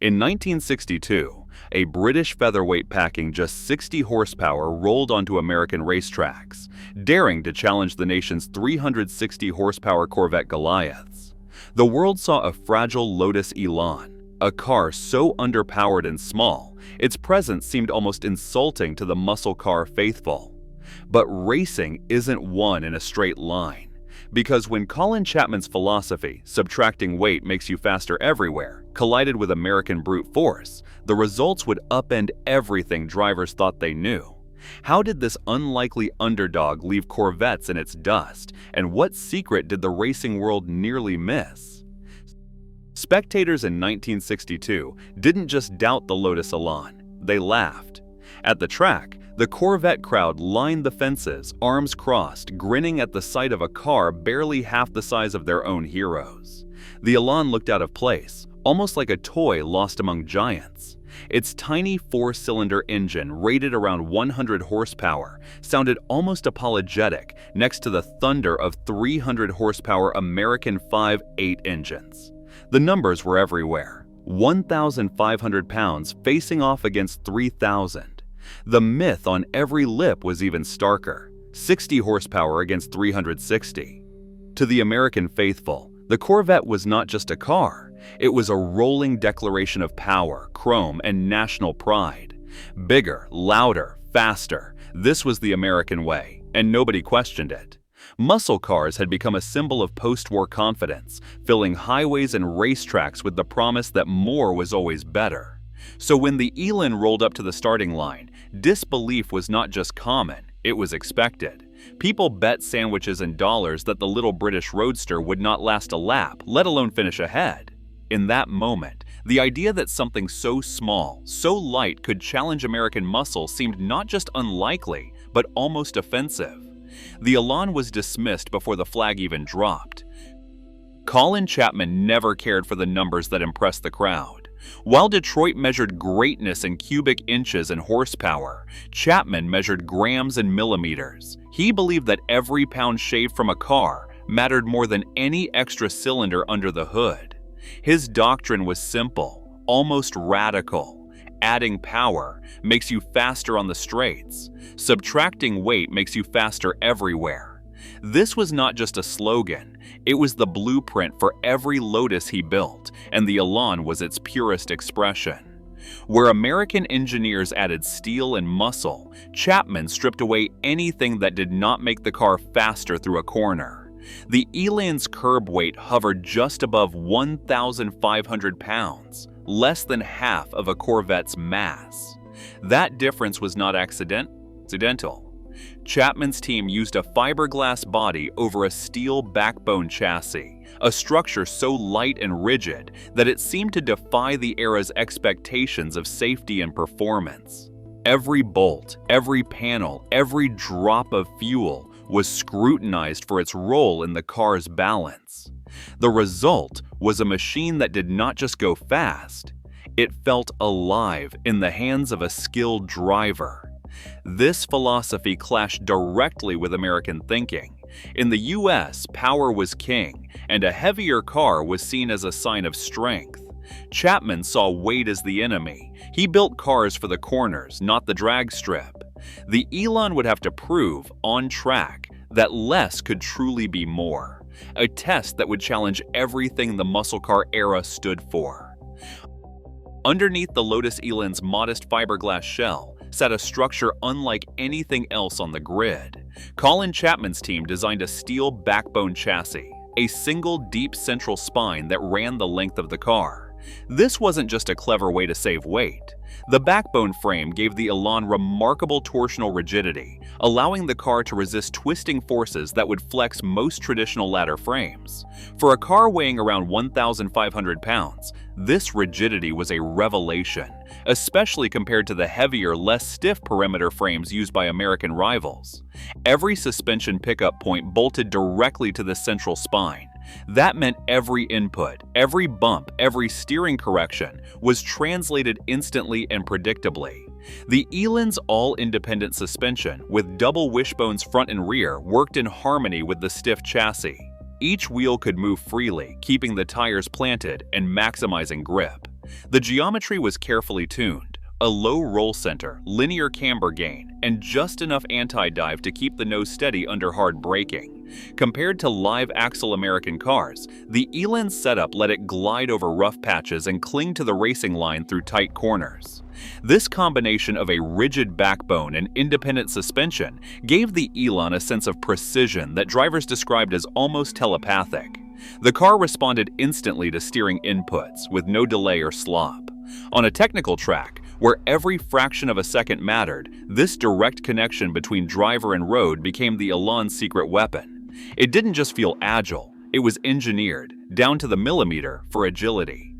In 1962, a British featherweight packing just 60 horsepower rolled onto American racetracks, daring to challenge the nation's 360 horsepower Corvette Goliaths. The world saw a fragile Lotus Elan, a car so underpowered and small, its presence seemed almost insulting to the muscle car faithful. But racing isn't won in a straight line. Because when Colin Chapman's philosophy, subtracting weight makes you faster everywhere, collided with American brute force, the results would upend everything drivers thought they knew. How did this unlikely underdog leave Corvettes in its dust, and what secret did the racing world nearly miss? Spectators in 1962 didn't just doubt the Lotus Elan, they laughed. At the track, the Corvette crowd lined the fences, arms crossed, grinning at the sight of a car barely half the size of their own heroes. The Elan looked out of place, almost like a toy lost among giants. Its tiny four-cylinder engine, rated around 100 horsepower, sounded almost apologetic next to the thunder of 300 horsepower American 5.8 engines. The numbers were everywhere. 1,500 pounds facing off against 3,000. The myth on every lip was even starker. 60 horsepower against 360. To the American faithful, the Corvette was not just a car. It was a rolling declaration of power, chrome, and national pride. Bigger, louder, faster. This was the American way, and nobody questioned it. Muscle cars had become a symbol of post-war confidence, filling highways and racetracks with the promise that more was always better. So when the Elan rolled up to the starting line, disbelief was not just common, it was expected. People bet sandwiches and dollars that the little British roadster would not last a lap, let alone finish ahead. In that moment, the idea that something so small, so light could challenge American muscle seemed not just unlikely, but almost offensive. The Elan was dismissed before the flag even dropped. Colin Chapman never cared for the numbers that impressed the crowd. While Detroit measured greatness in cubic inches and horsepower, Chapman measured grams and millimeters. He believed that every pound shaved from a car mattered more than any extra cylinder under the hood. His doctrine was simple, almost radical. Adding power makes you faster on the straights. Subtracting weight makes you faster everywhere. This was not just a slogan, it was the blueprint for every Lotus he built, and the Elan was its purest expression. Where American engineers added steel and muscle, Chapman stripped away anything that did not make the car faster through a corner. The Elan's curb weight hovered just above 1,500 pounds, less than half of a Corvette's mass. That difference was not accidental. Chapman's team used a fiberglass body over a steel backbone chassis, a structure so light and rigid that it seemed to defy the era's expectations of safety and performance. Every bolt, every panel, every drop of fuel was scrutinized for its role in the car's balance. The result was a machine that did not just go fast, it felt alive in the hands of a skilled driver. This philosophy clashed directly with American thinking. In the US, power was king, and a heavier car was seen as a sign of strength. Chapman saw weight as the enemy. He built cars for the corners, not the drag strip. The Elan would have to prove, on track, that less could truly be more. A test that would challenge everything the muscle car era stood for. Underneath the Lotus Elan's modest fiberglass shell sat a structure unlike anything else on the grid. Colin Chapman's team designed a steel backbone chassis, a single deep central spine that ran the length of the car. This wasn't just a clever way to save weight. The backbone frame gave the Elan remarkable torsional rigidity, allowing the car to resist twisting forces that would flex most traditional ladder frames. For a car weighing around 1,500 pounds, this rigidity was a revelation, especially compared to the heavier, less stiff perimeter frames used by American rivals. Every suspension pickup point bolted directly to the central spine. That meant every input, every bump, every steering correction was translated instantly and predictably. The Elan's all-independent suspension, with double wishbones front and rear, worked in harmony with the stiff chassis. Each wheel could move freely, keeping the tires planted and maximizing grip. The geometry was carefully tuned, a low roll center, linear camber gain, and just enough anti-dive to keep the nose steady under hard braking. Compared to live axle American cars, the Elan's setup let it glide over rough patches and cling to the racing line through tight corners. This combination of a rigid backbone and independent suspension gave the Elan a sense of precision that drivers described as almost telepathic. The car responded instantly to steering inputs with no delay or slop. On a technical track, where every fraction of a second mattered, this direct connection between driver and road became the Elan's secret weapon. It didn't just feel agile, it was engineered, down to the millimeter, for agility.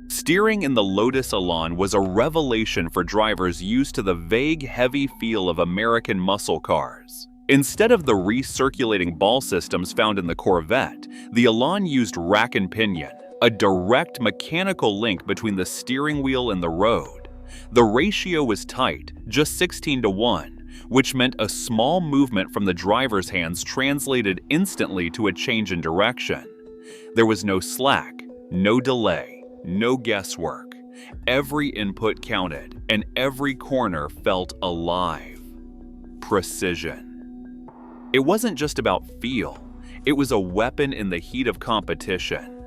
Steering in the Lotus Elan was a revelation for drivers used to the vague, heavy feel of American muscle cars. Instead of the recirculating ball systems found in the Corvette, the Elan used rack and pinion, a direct mechanical link between the steering wheel and the road. The ratio was tight, just 16:1, which meant a small movement from the driver's hands translated instantly to a change in direction. There was no slack, no delay, no guesswork. Every input counted, and every corner felt alive. Precision. It wasn't just about feel, it was a weapon in the heat of competition.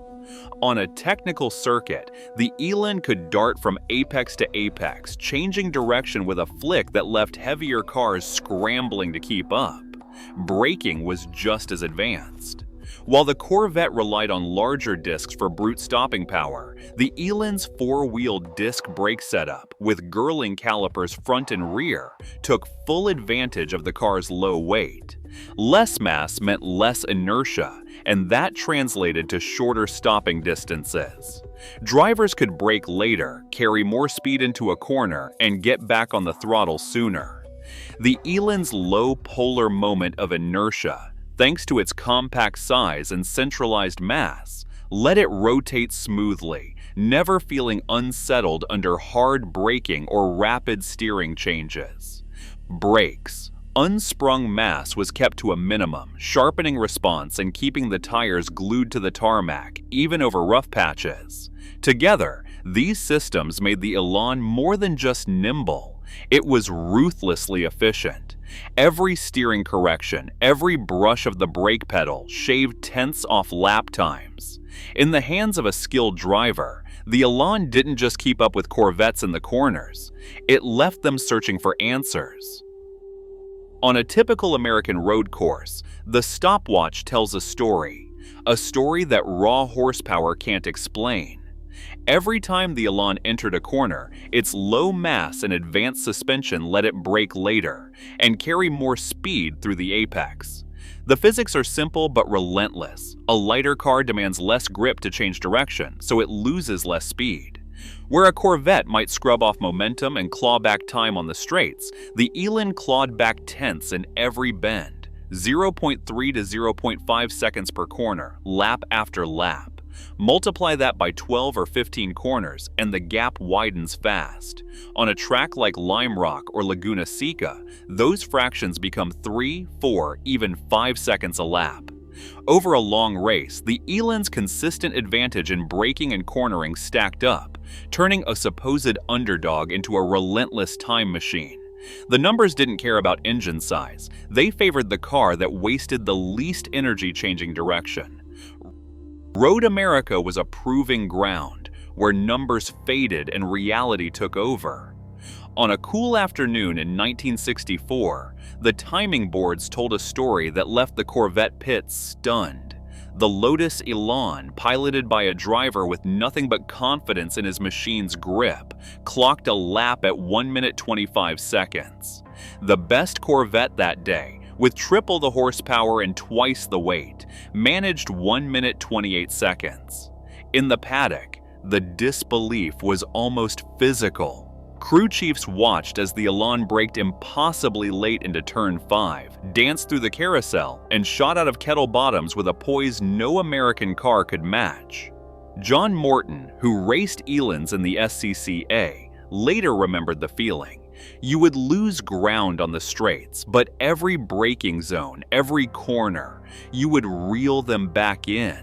On a technical circuit, the Elan could dart from apex to apex, changing direction with a flick that left heavier cars scrambling to keep up. Braking was just as advanced. While the Corvette relied on larger discs for brute stopping power, the Elan's four-wheel disc brake setup, with Girling calipers front and rear, took full advantage of the car's low weight. Less mass meant less inertia, and that translated to shorter stopping distances. Drivers could brake later, carry more speed into a corner, and get back on the throttle sooner. The Elan's low polar moment of inertia, thanks to its compact size and centralized mass, let it rotate smoothly, never feeling unsettled under hard braking or rapid steering changes. Brakes. Unsprung mass was kept to a minimum, sharpening response and keeping the tires glued to the tarmac, even over rough patches. Together, these systems made the Elan more than just nimble. It was ruthlessly efficient. Every steering correction, every brush of the brake pedal shaved tenths off lap times. In the hands of a skilled driver, the Elan didn't just keep up with Corvettes in the corners. It left them searching for answers. On a typical American road course, the stopwatch tells a story that raw horsepower can't explain. Every time the Elan entered a corner, its low mass and advanced suspension let it brake later and carry more speed through the apex. The physics are simple but relentless. A lighter car demands less grip to change direction, so it loses less speed. Where a Corvette might scrub off momentum and claw back time on the straights, the Elan clawed back tenths in every bend, 0.3 to 0.5 seconds per corner, lap after lap. Multiply that by 12 or 15 corners, and the gap widens fast. On a track like Lime Rock or Laguna Seca, those fractions become 3, 4, even 5 seconds a lap. Over a long race, the Elan's consistent advantage in braking and cornering stacked up, turning a supposed underdog into a relentless time machine. The numbers didn't care about engine size. They favored the car that wasted the least energy changing direction. Road America was a proving ground where numbers faded and reality took over. On a cool afternoon in 1964, the timing boards told a story that left the Corvette pits stunned. The Lotus Elan, piloted by a driver with nothing but confidence in his machine's grip, clocked a lap at 1 minute 25 seconds. The best Corvette that day, with triple the horsepower and twice the weight, managed 1 minute 28 seconds. In the paddock, the disbelief was almost physical. Crew chiefs watched as the Elan braked impossibly late into turn 5, danced through the carousel, and shot out of kettle bottoms with a poise no American car could match. John Morton, who raced Elans in the SCCA, later remembered the feeling. You would lose ground on the straights, but every braking zone, every corner, you would reel them back in.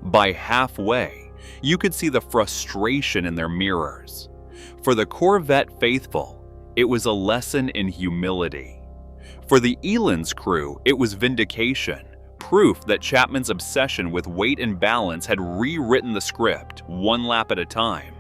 By halfway, You could see the frustration in their mirrors. For the Corvette faithful, it was a lesson in humility. For the Elan's crew, it was vindication, proof that Chapman's obsession with weight and balance had rewritten the script, one lap at a time.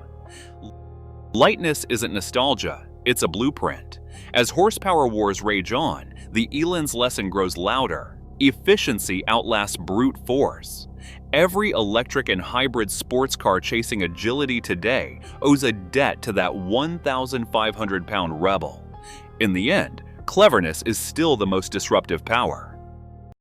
Lightness isn't nostalgia, it's a blueprint. As horsepower wars rage on, the Elan's lesson grows louder. Efficiency outlasts brute force. Every electric and hybrid sports car chasing agility today owes a debt to that 1,500-pound rebel. In the end, cleverness is still the most disruptive power.